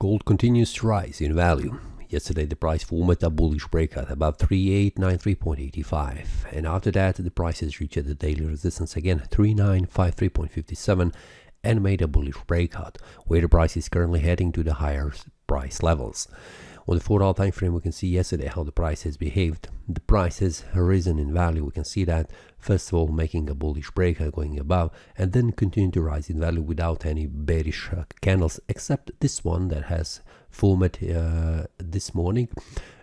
Gold continues to rise in value. Yesterday the price formed a bullish breakout above 3893.85, and after that the price has reached the daily resistance again 3953.57 and made a bullish breakout, where the price is currently heading to the higher price levels. On the 4-hour time frame, we can see yesterday how the price has behaved. The price has risen in value. We can see that first of all making a bullish breakout going above, and then continuing to rise in value without any bearish candles, except this one that has formed this morning.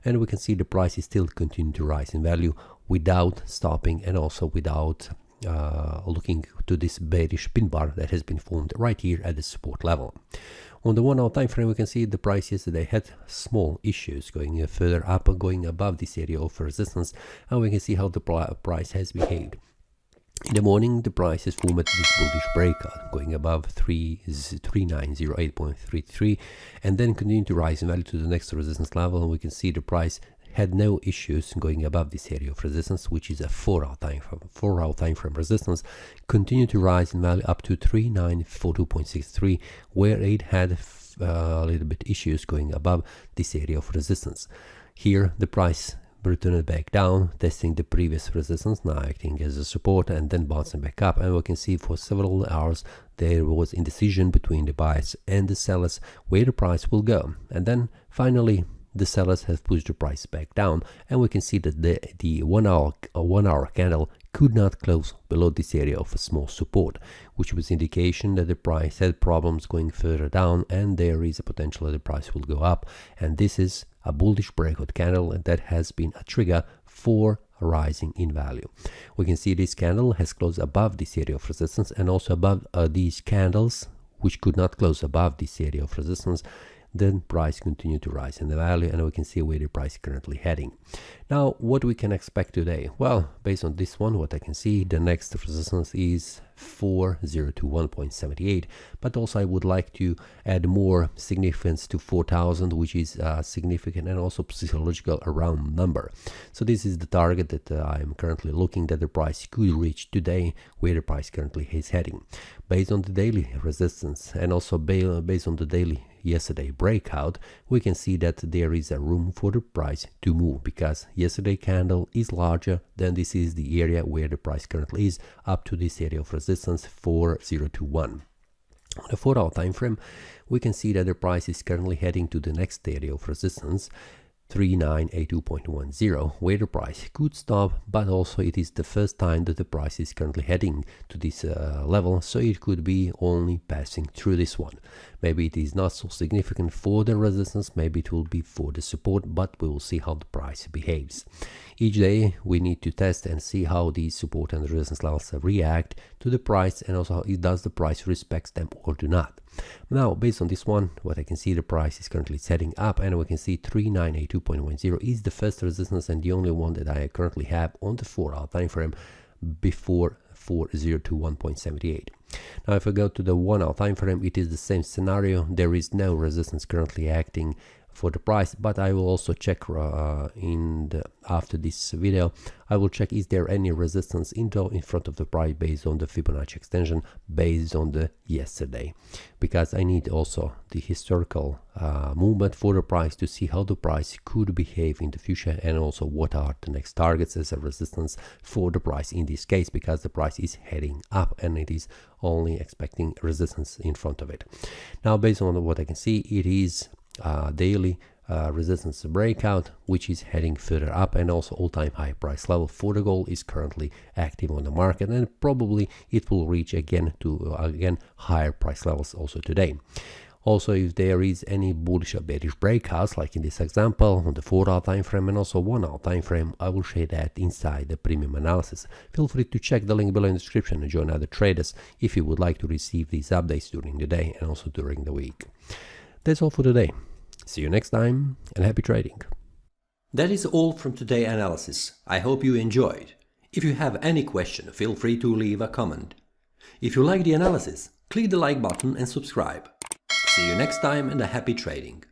And we can see the price is still continuing to rise in value without stopping, and also without looking to this bearish pin bar that has been formed right here at the support level. On the 1-hour time frame, we can see the price yesterday had small issues going further up, going above this area of resistance, and we can see how the price has behaved. In the morning, the price has formed this bullish breakout, going above 3908.33, and then continuing to rise in value to the next resistance level, and we can see the price had no issues going above this area of resistance, which is a 4-hour time frame resistance, continued to rise in value up to 3942.63, where it had a little bit issues going above this area of resistance. Here the price returned back down, testing the previous resistance, now acting as a support and then bouncing back up, and we can see for several hours there was indecision between the buyers and the sellers where the price will go, and then finally the sellers have pushed the price back down, and we can see that the 1-hour candle could not close below this area of a small support, which was indication that the price had problems going further down, and there is a potential that the price will go up. And this is a bullish breakout candle, and that has been a trigger for rising in value. We can see this candle has closed above this area of resistance, and also above these candles which could not close above this area of resistance. Then price continued to rise in the value, and we can see where the price is currently heading. Now, what we can expect today? Well, based on this one, what I can see, the next resistance is 4021.78, but also I would like to add more significance to 4000, which is significant and also psychological round number. So this is the target that I am currently looking that the price could reach today, where the price currently is heading. Based on the daily resistance and also based on the daily yesterday breakout, we can see that there is a room for the price to move, because yesterday candle is larger than this is the area where the price currently is, up to this area of resistance 4021. On the 4-hour time frame, we can see that the price is currently heading to the next area of resistance 3982.10, where the price could stop, but also it is the first time that the price is currently heading to this level, so it could be only passing through this one. Maybe it is not so significant for the resistance, maybe it will be for the support, but we will see how the price behaves. Each day we need to test and see how these support and resistance levels react to the price, and also how does the price respect them or do not. Now, based on this one, what I can see, the price is currently setting up, and we can see 3982.10 is the first resistance and the only one that I currently have on the 4-hour time frame before 4021.78. Now, if I go to the 1-hour time frame, it is the same scenario. There is no resistance currently acting for the price, but I will also check after this video, I will check is there any resistance in front of the price based on the Fibonacci extension based on the yesterday, because I need also the historical movement for the price to see how the price could behave in the future, and also what are the next targets as a resistance for the price in this case, because the price is heading up and it is only expecting resistance in front of it. Now, based on what I can see, it is daily resistance breakout, which is heading further up, and also all-time high price level for the gold is currently active on the market, and probably it will reach again to higher price levels also today. Also, if there is any bullish or bearish breakouts, like in this example on the 4-hour time frame and also 1-hour time frame, I will share that inside the premium analysis. Feel free to check the link below in the description and join other traders if you would like to receive these updates during the day and also during the week. That's all for today. See you next time, and happy trading. That is all from today's analysis. I hope you enjoyed. If you have any question, feel free to leave a comment. If you like the analysis, click the like button and subscribe. See you next time, and a happy trading.